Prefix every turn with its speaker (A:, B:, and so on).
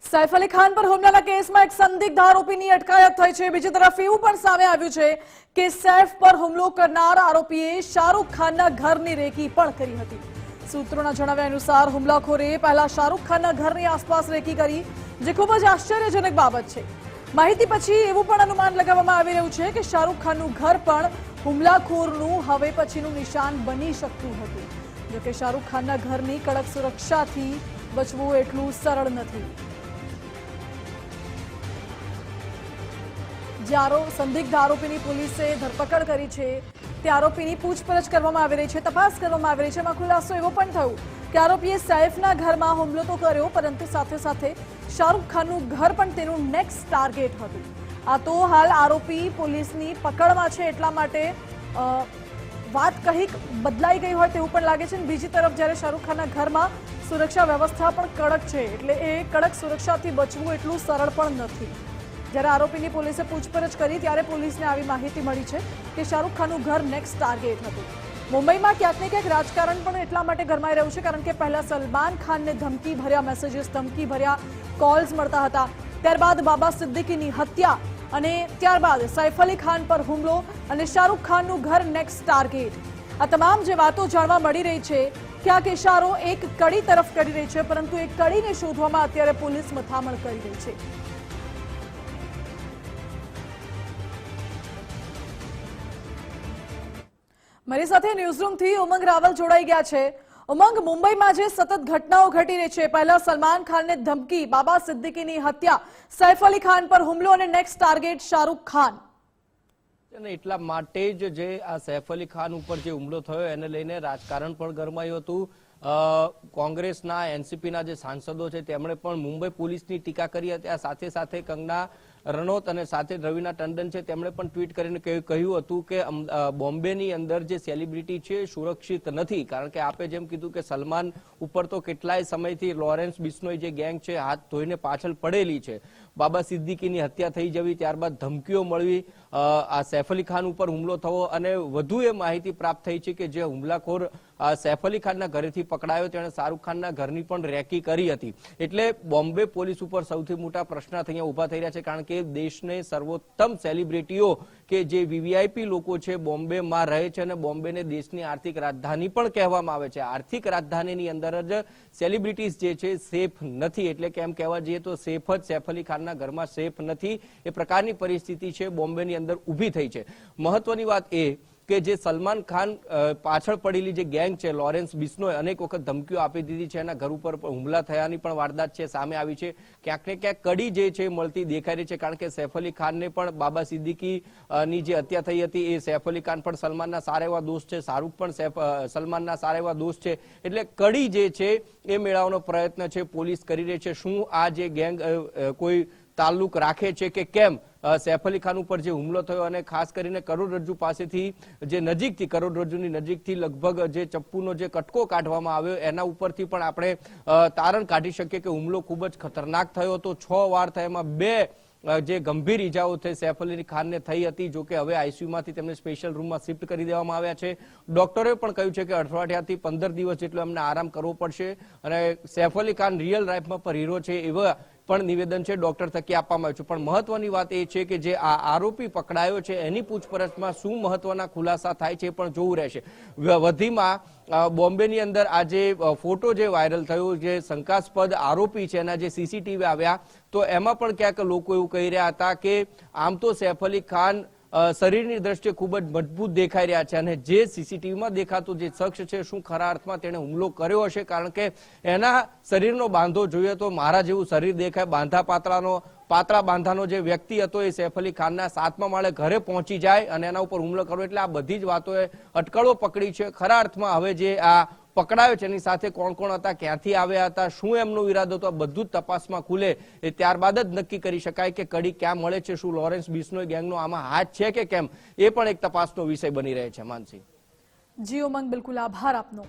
A: સૈફ અલી ખાન પર હુમલાના કેસમાં એક સંદિગ્ધ આરોપીની અટકાયત થઈ છે। બીજી તરફ એવું પણ સામે આવ્યું છે કે સૈફ પર હુમલો કરનાર આરોપીએ શાહરૂખ ખાનના ઘરની રેકી પણ કરી હતી। સૂત્રોના જણાવ્યા અનુસાર હુમલાખોરે પહેલા શાહરૂખ ખાનના ઘરની આસપાસ રેકી કરી, જે ખૂબ જ આશ્ચર્યજનક બાબત છે। માહિતી પછી એવું પણ અનુમાન લગાવવામાં આવી રહ્યું છે કે શાહરૂખ ખાનનું ઘર પણ હુમલાખોરનું હવે પછીનું નિશાન બની શકતું હતું। જોકે શાહરૂખ ખાનના ઘરની કડક સુરક્ષાથી બચવું એટલું સરળ નથી। જ્યારે સંદિગ્ધ આરોપીની પોલીસે ધરપકડ કરી છે, તે આરોપીની પૂછપરછ કરવામાં આવી રહી છે, તપાસ કરવામાં આવી રહી છે। એમાં ખુલાસો એવો પણ થયો કે આરોપીએ સૈફના ઘરમાં હુમલો તો કર્યો, પરંતુ સાથે સાથે શાહરૂખ ખાનનું ઘર પણ તેનું નેક્સ્ટ ટાર્ગેટ હતું। આ તો હાલ આરોપી પોલીસની પકડમાં છે, એટલા માટે વાત કંઈક બદલાઈ ગઈ હોય તેવું પણ લાગે છે। બીજી તરફ જ્યારે શાહરૂખ ખાનના ઘરમાં સુરક્ષા વ્યવસ્થા પણ કડક છે, એટલે એ કડક સુરક્ષાથી બચવું એટલું સરળ પણ નથી। જ્યારે આરોપીની પોલીસે પૂછપરછ કરી ત્યારે પોલીસને આવી માહિતી મળી છે કે શાહરૂખ ખાનનું ઘર નેક્સ્ટ ટાર્ગેટ હતું। મુંબઈમાં ક્યાંક ને ક્યાંક રાજકારણ પણ એટલા માટે ગરમાઈ રહ્યું છે, કારણ કે પહેલા સલમાન ખાનને ધમકી ભર્યા મેસેજીસ, ધમકી ભર્યા કોલ્સ મળતા હતા, ત્યારબાદ બાબા સિદ્દીકીની હત્યા, અને ત્યારબાદ સૈફ અલી ખાન પર હુમલો અને શાહરૂખ ખાનનું ઘર નેક્સ્ટ ટાર્ગેટ। આ તમામ જે વાતો જાણવા મળી રહી છે, ક્યાંક ઇશારો એક કડી તરફ કરી રહી છે, પરંતુ એ કડીને શોધવામાં અત્યારે પોલીસ મથામણ કરી રહી છે। મારી સાથે ન્યૂઝરૂમથી ઉમંગ રાવલ જોડાઈ ગયા છે। ઉમંગ, મુંબઈમાં જે સતત ઘટનાઓ ઘટી રહી છે, પહેલા સલમાન ખાનને ધમકી, બાબા સિદ્દીકીની હત્યા, સૈફ અલી ખાન પર હુમલો અને નેક્સ્ટ ટાર્ગેટ શાહરૂખ ખાન,
B: એટલા માટે જ જે આ સૈફ અલી ખાન ઉપર જે હુમલો થયો એને લઈને રાજકારણ પણ ગરમાયું હતું। કોંગ્રેસના એનસીપીના જે સાંસદો છે તેમણે પણ મુંબઈ પોલીસની ટીકા કરી હતી। આ સાથે સાથે કંગના રનૌત અને સાથે રવિના ટંડન છે તેમણે પણ ટ્વીટ કરીને કહ્યું હતું કે બોમ્બેની અંદર જે સેલિબ્રિટી છે સુરક્ષિત નથી, કારણ કે આપે જેમ કીધું કે સલમાન ઉપર તો કેટલાય સમયથી લોરેન્સ બિશ્નોઈ જે ગેંગ છે હાથ ધોઈને પાછળ પડેલી છે। બાબા સિદ્દીકીની હત્યા થઈ જવી, ત્યારબાદ ધમકીઓ મળવી, આ સૈફ અલી ખાન ઉપર હુમલો થવો, અને વધુ એ માહિતી પ્રાપ્ત થઈ છે કે જે હુમલાખોર સૈફ અલી ખાનના ઘરેથી પકડાયો તેણે શાહરૂખ ખાનના ઘરની પણ રેકી કરી હતી। એટલે બોમ્બે પોલીસ ઉપર સૌથી મોટા પ્રશ્ન અહીંયા ઉભા થઈ રહ્યા છે, કારણ કે દેશને સર્વોત્તમ સેલિબ્રિટીઓ કે જે વીવીઆઈપી લોકો છે બોમ્બેમાં રહે છે, અને બોમ્બેને દેશની આર્થિક રાજધાની પણ કહેવામાં આવે છે। આર્થિક રાજધાનીની અંદર જ સેલિબ્રિટીઝ જે છે સેફ નથી, એટલે કે એમ કહેવા જઈએ તો સેફ જ સૈફ અલી ખાનના ઘરમાં સેફ નથી, એ પ્રકારની પરિસ્થિતિ છે બોમ્બેની અંદર ઊભી થઈ છે। મહત્વની વાત એ કે જે સલમાન ખાન પાછળ પડેલી જે ગેંગ છે લોરેન્સ બિશ્નોઈ અનેક વખત ધમકીઓ આપી દીધી છે, એના ઘર ઉપર હુમલા થયાની પણ વારદાત છે સામે આવી છે। ક્યાંક ને ક્યાંક કડી જે છે મળતી દેખાઈ રહી છે, કારણ કે સૈફ અલી ખાનને પણ બાબા સિદ્દીકી ની જે હત્યા થઈ હતી, એ સૈફ અલી ખાન પણ સલમાનના સારા એવા દોસ્ત છે, શાહરૂખ પણ સલમાનના સારા એવા દોસ્ત છે, એટલે કડી જે છે એ મેળવવાનો પ્રયત્ન છે પોલીસ કરી રહી છે। શું આ જે ગેંગ કોઈ તાલ્લુક રાખે છે કે કેમ સૈફ અલી ખાન ઉપર જે હુમલો થયો, અને ખાસ કરીને કરોડરજ્જુ પાસેથી જે નજીકથી કરોડરજ્જુની નજીકથી લગભગ જે ચપ્પુનો જે કટકો કાઢવામાં આવ્યો એના ઉપરથી પણ આપણે તારણ કાઢી શકીએ કે હુમલો ખૂબ જ ખતરનાક થયો હતો। 6 વાર થયામાં 2 જે ગંભીર ઈજાઓ થઈ સૈફ અલી ખાનને થઈ હતી, જોકે હવે આઈસીયુમાંથી તેમને સ્પેશિયલ રૂમમાં શિફ્ટ કરી દેવામાં આવ્યા છે। ડોક્ટરે પણ કહ્યું છે કે અઠવાડિયાથી 15 દિવસ જેટલો એમને આરામ કરવો પડશે, અને સૈફ અલી ખાન રિયલ લાઈફમાં પર હીરો છે એવા પણ નિવેદન છે ડોક્ટર થકી આપવામાં આવ્યું છે। પણ મહત્વની વાત એ છે કે જે આ આરોપી પકડાયો છે એની પૂછપરછમાં શું મહત્વના ખુલાસા થાય છે એ પણ જોવું રહેશે। વધીમાં બોમ્બેની અંદર આ જે ફોટો જે વાયરલ થયો, જે શંકાસ્પદ આરોપી છે એના જે સીસીટીવી આવ્યા, તો એમાં પણ ક્યાંક લોકો એવું કહી રહ્યા હતા કે આમ તો સૈફ અલી ખાન શરીરની દ્રષ્ટિએ ખૂબ જ મજબૂત દેખાઈ રહ્યા છે, અને જે સીસીટીવીમાં દેખાતો જે શખ્સ છે શું ખરા અર્થમાં તેણે હુમલો કર્યો હશે, કારણ કે એના શરીરનો બાંધો જોઈએ તો મારા જેવું શરીર દેખાય, પાતળા બાંધાનો જે વ્યક્તિ હતો એ સૈફ અલી ખાનના 7મા માળે ઘરે પહોંચી જાય અને એના ઉપર હુમલો કરવો, એટલે આ બધી જ વાતોએ અટકળો પકડી છે। ખરા અર્થમાં હવે જે આ પકડાયો છે એની સાથે કોણ કોણ હતા, ક્યાંથી આવ્યા હતા, શું એમનો ઈરાદો હતો, બધું જ તપાસમાં ખુલે એ ત્યારબાદ જ નક્કી કરી શકાય કે કડી ક્યાં મળે છે, શું લોરેન્સ બિશ્નોઈ ગેંગનો આમાં હાથ છે કે કેમ, એ પણ એક તપાસનો વિષય બની રહે છે। માનસી
A: જી ઉમંગ, બિલકુલ આભાર આપનો।